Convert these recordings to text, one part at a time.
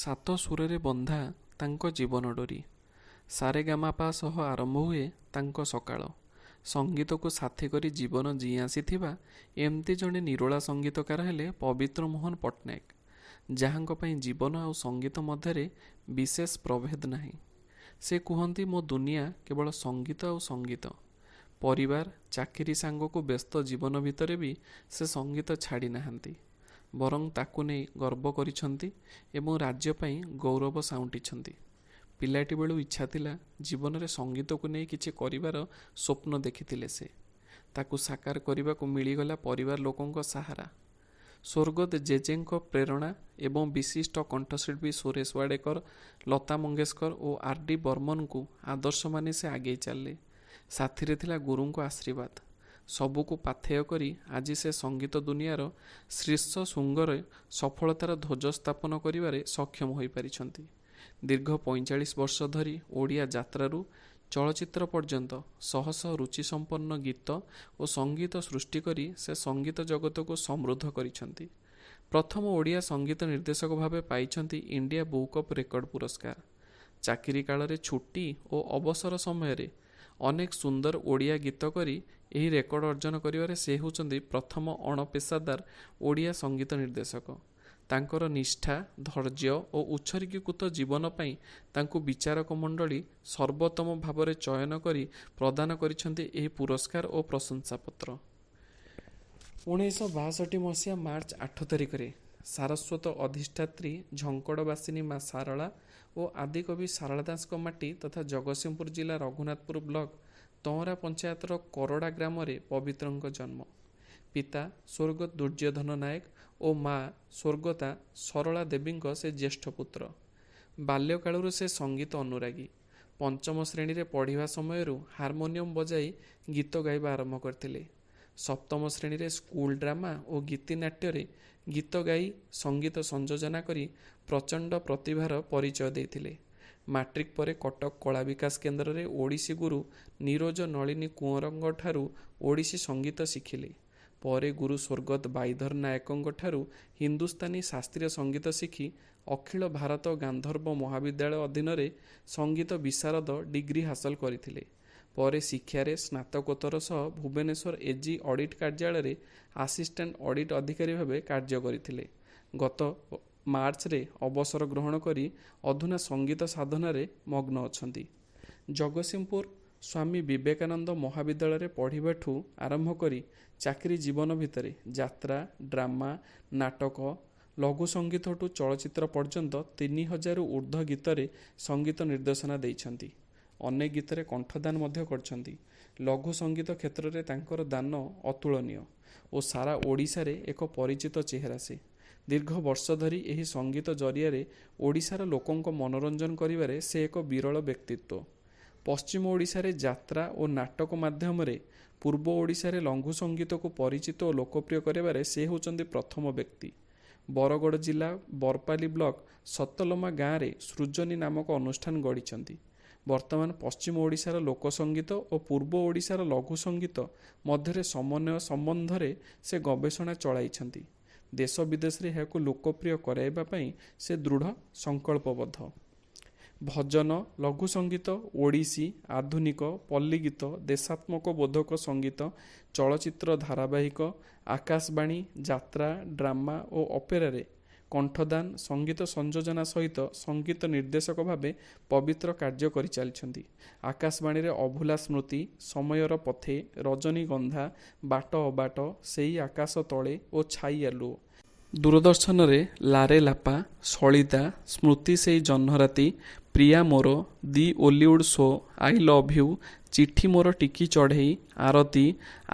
ସାତ ସୁରରେ ବନ୍ଧା ତାଙ୍କ ଜୀବନ ଡୋରି। ସାରେଗାମାପା ସହ ଆରମ୍ଭ ହୁଏ ତାଙ୍କ ସକାଳ। ସଙ୍ଗୀତକୁ ସାଥୀ କରି ଜୀବନ ଜୀ ଆସିଥିବା ଏମିତି ଜଣେ ନିରୋଳା ସଙ୍ଗୀତକାର ହେଲେ ପବିତ୍ର ମୋହନ ପଟ୍ଟନାୟକ, ଯାହାଙ୍କ ପାଇଁ ଜୀବନ ଆଉ ସଙ୍ଗୀତ ମଧ୍ୟରେ ବିଶେଷ ପ୍ରଭେଦ ନାହିଁ। ସେ କୁହନ୍ତି, ମୋ ଦୁନିଆ କେବଳ ସଙ୍ଗୀତ ଆଉ ସଙ୍ଗୀତ। ପରିବାର, ଚାକିରି ସାଙ୍ଗକୁ ବ୍ୟସ୍ତ ଜୀବନ ଭିତରେ ବି ସେ ସଙ୍ଗୀତ ଛାଡ଼ି ନାହାନ୍ତି। ବରଂ ତାକୁ ନେଇ ଗର୍ବ କରିଛନ୍ତି ଏବଂ ରାଜ୍ୟ ପାଇଁ ଗୌରବ ସାଉଁଟିଛନ୍ତି। ପିଲାଟି ବେଳୁ ଇଚ୍ଛା ଥିଲା ଜୀବନରେ ସଙ୍ଗୀତକୁ ନେଇ କିଛି କରିବାର ସ୍ୱପ୍ନ ଦେଖିଥିଲେ ସେ। ତାକୁ ସାକାର କରିବାକୁ ମିଳିଗଲା ପରିବାର ଲୋକଙ୍କ ସାହାରା। ସ୍ୱର୍ଗତ ଜେଜେଙ୍କ ପ୍ରେରଣା ଏବଂ ବିଶିଷ୍ଟ କଣ୍ଠଶିଳ୍ପୀ ସୁରେଶ ୱାଡେକର, ଲତା ମଙ୍ଗେଶକର ଓ ଆର୍.ଡି. ବର୍ମନଙ୍କୁ ଆଦର୍ଶ ମାନି ସେ ଆଗେଇ ଚାଲିଲେ। ସାଥିରେ ଥିଲା ଗୁରୁଙ୍କ ଆଶୀର୍ବାଦ। ସବୁକୁ ପାଥେୟ କରି ଆଜି ସେ ସଙ୍ଗୀତ ଦୁନିଆର ଶୀର୍ଷ ଶୃଙ୍ଗରେ ସଫଳତାର ଧ୍ୱଜ ସ୍ଥାପନ କରିବାରେ ସକ୍ଷମ ହୋଇପାରିଛନ୍ତି। ଦୀର୍ଘ 45 ବର୍ଷ ଧରି ଓଡ଼ିଆ ଯାତ୍ରାରୁ ଚଳଚ୍ଚିତ୍ର ପର୍ଯ୍ୟନ୍ତ ଶହ ଶହ ରୁଚିସମ୍ପନ୍ନ ଗୀତ ଓ ସଙ୍ଗୀତ ସୃଷ୍ଟି କରି ସେ ସଙ୍ଗୀତ ଜଗତକୁ ସମୃଦ୍ଧ କରିଛନ୍ତି। ପ୍ରଥମ ଓଡ଼ିଆ ସଙ୍ଗୀତ ନିର୍ଦ୍ଦେଶକ ଭାବେ ପାଇଛନ୍ତି ଇଣ୍ଡିଆ ବୁକ୍ ଅଫ୍ ରେକର୍ଡ ପୁରସ୍କାର। ଚାକିରି କାଳରେ ଛୁଟି ଓ ଅବସର ସମୟରେ ଅନେକ ସୁନ୍ଦର ଓଡ଼ିଆ ଗୀତ କରି ଏହି ରେକର୍ଡ ଅର୍ଜନ କରିବାରେ ସେ ହେଉଛନ୍ତି ପ୍ରଥମ ଅଣପେଶାଦାର ଓଡ଼ିଆ ସଙ୍ଗୀତ ନିର୍ଦ୍ଦେଶକ। ତାଙ୍କର ନିଷ୍ଠା, ଧୈର୍ଯ୍ୟ ଓ ଉତ୍ସର୍ଗୀକୃତ ଜୀବନ ପାଇଁ ତାଙ୍କୁ ବିଚାରକ ମଣ୍ଡଳୀ ସର୍ବୋତ୍ତମ ଭାବରେ ଚୟନ କରି ପ୍ରଦାନ କରିଛନ୍ତି ଏହି ପୁରସ୍କାର ଓ ପ୍ରଶଂସାପତ୍ର। 1962 ମସିହା ମାର୍ଚ୍ଚ 8 ତାରିଖରେ ସାରସ୍ୱତ ଅଧିଷ୍ଠାତ୍ରୀ ଝଙ୍କଡ଼ବାସିନୀ ମା ଶାରଳା ଓ ଆଦିକବି ଶାରଳା ଦାସଙ୍କ ମାଟି ତଥା ଜଗତସିଂହପୁର ଜିଲ୍ଲା ରଘୁନାଥପୁର ବ୍ଲକ ତଅଁରା ପଞ୍ଚାୟତର କରଡ଼ା ଗ୍ରାମରେ ପବିତ୍ରଙ୍କ ଜନ୍ମ। ପିତା ସ୍ୱର୍ଗତ ଦୁର୍ଯ୍ୟୋଧନ ନାୟକ ଓ ମା ସ୍ୱର୍ଗତା ସରଳା ଦେବୀଙ୍କ ସେ ଜ୍ୟେଷ୍ଠ ପୁତ୍ର। ବାଲ୍ୟକାଳରୁ ସେ ସଙ୍ଗୀତ ଅନୁରାଗୀ। ପଞ୍ଚମ ଶ୍ରେଣୀରେ ପଢ଼ିବା ସମୟରୁ ହାରମୋନିୟମ ବଜାଇ ଗୀତ ଗାଇବା ଆରମ୍ଭ କରିଥିଲେ। ସପ୍ତମ ଶ୍ରେଣୀରେ ସ୍କୁଲ ଡ୍ରାମା ଓ ଗୀତିନାଟ୍ୟରେ ଗୀତ ଗାଇ ସଙ୍ଗୀତ ସଂଯୋଜନା କରି ପ୍ରଚଣ୍ଡ ପ୍ରତିଭାର ପରିଚୟ ଦେଇଥିଲେ। ମାଟ୍ରିକ ପରେ କଟକ କଳା ବିକାଶ କେନ୍ଦ୍ରରେ ଓଡ଼ିଶୀ ଗୁରୁ ନିରୋଜ ନଳିନୀ କୁଅଁରଙ୍କଠାରୁ ଓଡ଼ିଶୀ ସଙ୍ଗୀତ ଶିଖିଲେ। ପରେ ଗୁରୁ ସ୍ୱର୍ଗତ ବାଇଧର ନାୟକଙ୍କଠାରୁ ହିନ୍ଦୁସ୍ତାନୀ ଶାସ୍ତ୍ରୀୟ ସଙ୍ଗୀତ ଶିଖି ଅଖିଳ ଭାରତ ଗାନ୍ଧର୍ବ ମହାବିଦ୍ୟାଳୟ ଅଧୀନରେ ସଙ୍ଗୀତ ବିଶାରଦ ଡିଗ୍ରୀ ହାସଲ କରିଥିଲେ। ପରେ ଶିକ୍ଷାରେ ସ୍ନାତକୋତ୍ତର ସହ ଭୁବନେଶ୍ୱର ଏଜି ଅଡ଼ିଟ୍ କାର୍ଯ୍ୟାଳୟରେ ଆସିଷ୍ଟାଣ୍ଟ ଅଡ଼ିଟ୍ ଅଧିକାରୀ ଭାବେ କାର୍ଯ୍ୟ କରିଥିଲେ। ଗତ ମାର୍ଚ୍ଚରେ ଅବସର ଗ୍ରହଣ କରି ଅଧୁନା ସଙ୍ଗୀତ ସାଧନାରେ ମଗ୍ନ ଅଛନ୍ତି। ଜଗତସିଂହପୁର ସ୍ୱାମୀ ବିବେକାନନ୍ଦ ମହାବିଦ୍ୟାଳୟରେ ପଢ଼ିବାଠୁ ଆରମ୍ଭ କରି ଚାକିରି ଜୀବନ ଭିତରେ ଯାତ୍ରା, ଡ୍ରାମା, ନାଟକ, ଲଘୁ ସଙ୍ଗୀତଠୁ ଚଳଚ୍ଚିତ୍ର ପର୍ଯ୍ୟନ୍ତ 3000ରୁ ଉର୍ଦ୍ଧ୍ୱ ଗୀତରେ ସଙ୍ଗୀତ ନିର୍ଦ୍ଦେଶନା ଦେଇଛନ୍ତି। ଅନେକ ଗୀତରେ କଣ୍ଠଦାନ ମଧ୍ୟ କରିଛନ୍ତି। ଲଘୁ ସଙ୍ଗୀତ କ୍ଷେତ୍ରରେ ତାଙ୍କର ଦାନ ଅତୁଳନୀୟ ଓ ସାରା ଓଡ଼ିଶାରେ ଏକ ପରିଚିତ ଚେହେରା ସେ। ଦୀର୍ଘ ବର୍ଷ ଧରି ଏହି ସଙ୍ଗୀତ ଜରିଆରେ ଓଡ଼ିଶାର ଲୋକଙ୍କ ମନୋରଞ୍ଜନ କରିବାରେ ସେ ଏକ ବିରଳ ବ୍ୟକ୍ତିତ୍ୱ। ପଶ୍ଚିମ ଓଡ଼ିଶାରେ ଯାତ୍ରା ଓ ନାଟକ ମାଧ୍ୟମରେ ପୂର୍ବ ଓଡ଼ିଶାରେ ଲଘୁ ସଙ୍ଗୀତକୁ ପରିଚିତ ଓ ଲୋକପ୍ରିୟ କରିବାରେ ସେ ହେଉଛନ୍ତି ପ୍ରଥମ ବ୍ୟକ୍ତି। ବରଗଡ଼ ଜିଲ୍ଲା ବରପାଲି ବ୍ଲକ ସତଲମା ଗାଁରେ ସୃଜନୀ ନାମକ ଅନୁଷ୍ଠାନ ଗଢ଼ିଛନ୍ତି। ବର୍ତ୍ତମାନ ପଶ୍ଚିମ ଓଡ଼ିଶାର ଲୋକସଙ୍ଗୀତ ଓ ପୂର୍ବ ଓଡ଼ିଶାର ଲଘୁ ସଙ୍ଗୀତ ମଧ୍ୟରେ ସମନ୍ୱୟ ସମ୍ବନ୍ଧରେ ସେ ଗବେଷଣା ଚଳାଇଛନ୍ତି। ଦେଶ ବିଦେଶରେ ଏହାକୁ ଲୋକପ୍ରିୟ କରାଇବା ପାଇଁ ସେ ଦୃଢ଼ ସଂକଳ୍ପବଦ୍ଧ। ଭଜନ, ଲଘୁ ସଙ୍ଗୀତ, ଓଡ଼ିଶୀ, ଆଧୁନିକ, ପଲ୍ଲୀଗୀତ, ଦେଶାତ୍ମକ ବୋଧକ ସଙ୍ଗୀତ, ଚଳଚ୍ଚିତ୍ର ଧାରାବାହିକ, ଆକାଶବାଣୀ, ଯାତ୍ରା, ଡ୍ରାମା ଓ ଅପେରାରେ କଣ୍ଠଦାନ, ସଙ୍ଗୀତ ସଂଯୋଜନା ସହିତ ସଙ୍ଗୀତ ନିର୍ଦ୍ଦେଶକ ଭାବେ ପବିତ୍ର କାର୍ଯ୍ୟ କରିଚାଲିଛନ୍ତି। ଆକାଶବାଣୀରେ ଅଭୁଲା ସ୍ମୃତି, ସମୟର ପଥେ, ରଜନୀଗନ୍ଧା, ବାଟ ଅବାଟ, ସେଇ ଆକାଶ ତଳେ ଓ ଛାଇ ଆଲୁଅ। ଦୂରଦର୍ଶନରେ ଲାରେ ଲାପା, ସଳିତା, ସ୍ମୃତି ସେଇ ଜହ୍ନରାତି, ପ୍ରିୟା ମୋର, the Ollywood show, I love you, ଚିଠି ମୋର ଟିକି ଚଢ଼େଇ, ଆରତି,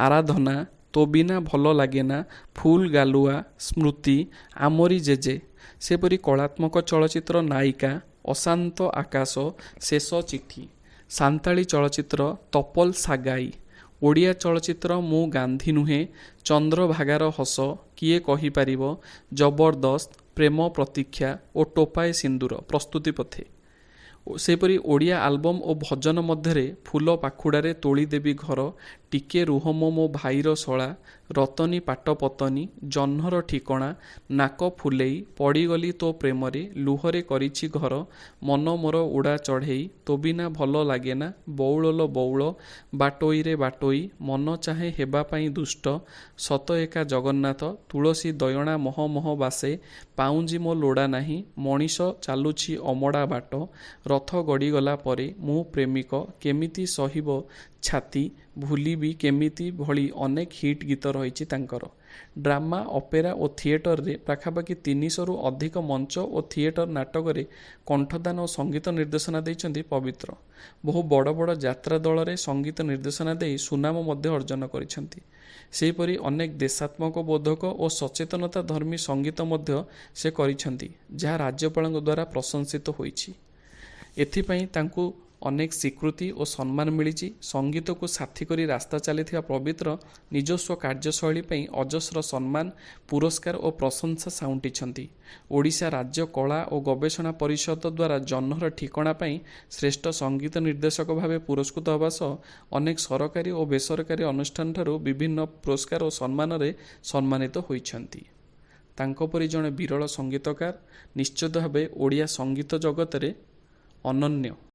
ଆରାଧନା, ତୋ ବିନା ଭଲ ଲାଗେନା, ଫୁଲ ଗାଲୁଆ, ସ୍ମୃତି, ଆମରି ଜେଜେ, ସେପରି କଳାତ୍ମକ ଚଳଚ୍ଚିତ୍ର ନାୟିକା, ଅଶାନ୍ତ ଆକାଶ, ଶେଷ ଚିଠି, ସାନ୍ତାଳୀ ଚଳଚ୍ଚିତ୍ର ତପଲ ସାଗାଇ, ଓଡ଼ିଆ ଚଳଚ୍ଚିତ୍ର ମୁଁ ଗାନ୍ଧୀ ନୁହେଁ, ଚନ୍ଦ୍ରଭାଗାର ହସ, କିଏ କହିପାରିବ, ଜବରଦସ୍ତ, ପ୍ରେମ ପ୍ରତୀକ୍ଷା ଓ ଟୋପାଏ ସିନ୍ଦୁର ପ୍ରସ୍ତୁତି ପଥେ। ସେହିପରି ଓଡ଼ିଆ ଆଲବମ୍ ଓ ଭଜନ ମଧ୍ୟରେ ଫୁଲ ପାଖୁଡ଼ାରେ ତୋଳିଦେବି ଘର, ଟିକେ ରୁହମ ମୋ ଭାଇର ଶଳା, ରତନୀ ପାଟପତନୀ, ଜହ୍ନର ଠିକଣା, ନାକ ଫୁଲେଇ, ପଡ଼ିଗଲି ତୋ ପ୍ରେମରେ, ଲୁହରେ କରିଛି ଘର, ମନ ମୋର ଉଡ଼ା ଚଢ଼େଇ, ତୋ ବିନା ଭଲ ଲାଗେନା, ବଉଳ ଲୋ ବଉଳ, ବାଟୋଇରେ ବାଟୋଇ, ମନ ଚାହେଁ ହେବା ପାଇଁ ଦୁଷ୍ଟ, ସତ ଏକା ଜଗନ୍ନାଥ, ତୁଳସୀ ଦୟଣା ମହ ମହ ବାସେ, ପାଉଁଜି ମୋ ଲୋଡ଼ା ନାହିଁ, ମଣିଷ ଚାଲୁଛି ଅମଡ଼ା ବାଟ, ରଥ ଗଡ଼ିଗଲା ପରେ ମୁଁ ପ୍ରେମିକ, କେମିତି ସହିବ ଛାତି, ଭୁଲିବି କେମିତି ଭଳି ଅନେକ ହିଟ୍ ଗୀତ ରହିଛି ତାଙ୍କର। ଡ୍ରାମା, ଅପେରା ଓ ଥିଏଟରରେ ପାଖାପାଖି 300ରୁ ଅଧିକ ମଞ୍ଚ ଓ ଥିଏଟର ନାଟକରେ କଣ୍ଠଦାନ ଓ ସଙ୍ଗୀତ ନିର୍ଦ୍ଦେଶନା ଦେଇଛନ୍ତି ପବିତ୍ର। ବହୁ ବଡ଼ ବଡ଼ ଯାତ୍ରା ଦଳରେ ସଙ୍ଗୀତ ନିର୍ଦ୍ଦେଶନା ଦେଇ ସୁନାମ ମଧ୍ୟ ଅର୍ଜନ କରିଛନ୍ତି। ସେହିପରି ଅନେକ ଦେଶାତ୍ମକ ବୋଧକ ଓ ସଚେତନତା ଧର୍ମୀ ସଙ୍ଗୀତ ମଧ୍ୟ ସେ କରିଛନ୍ତି, ଯାହା ରାଜ୍ୟପାଳଙ୍କ ଦ୍ୱାରା ପ୍ରଶଂସିତ ହୋଇଛି। ଏଥିପାଇଁ ତାଙ୍କୁ ଅନେକ ସ୍ୱୀକୃତି ଓ ସମ୍ମାନ ମିଳିଛି। ସଙ୍ଗୀତକୁ ସାଥୀ କରି ରାସ୍ତା ଚାଲିଥିବା ପବିତ୍ର ନିଜସ୍ୱ କାର୍ଯ୍ୟଶୈଳୀ ପାଇଁ ଅଜସ୍ର ସମ୍ମାନ, ପୁରସ୍କାର ଓ ପ୍ରଶଂସା ସାଉଣ୍ଟିଛନ୍ତି। ଓଡ଼ିଶା ରାଜ୍ୟ କଳା ଓ ଗବେଷଣା ପରିଷଦ ଦ୍ୱାରା ଜହ୍ନର ଠିକଣା ପାଇଁ ଶ୍ରେଷ୍ଠ ସଙ୍ଗୀତ ନିର୍ଦ୍ଦେଶକ ଭାବେ ପୁରସ୍କୃତ ହେବା ସହ ଅନେକ ସରକାରୀ ଓ ବେସରକାରୀ ଅନୁଷ୍ଠାନଠାରୁ ବିଭିନ୍ନ ପୁରସ୍କାର ଓ ସମ୍ମାନରେ ସମ୍ମାନିତ ହୋଇଛନ୍ତି। ତାଙ୍କ ପରି ଜଣେ ବିରଳ ସଙ୍ଗୀତକାର ନିଶ୍ଚିତ ଭାବେ ଓଡ଼ିଆ ସଙ୍ଗୀତ ଜଗତରେ ଅନନ୍ୟ।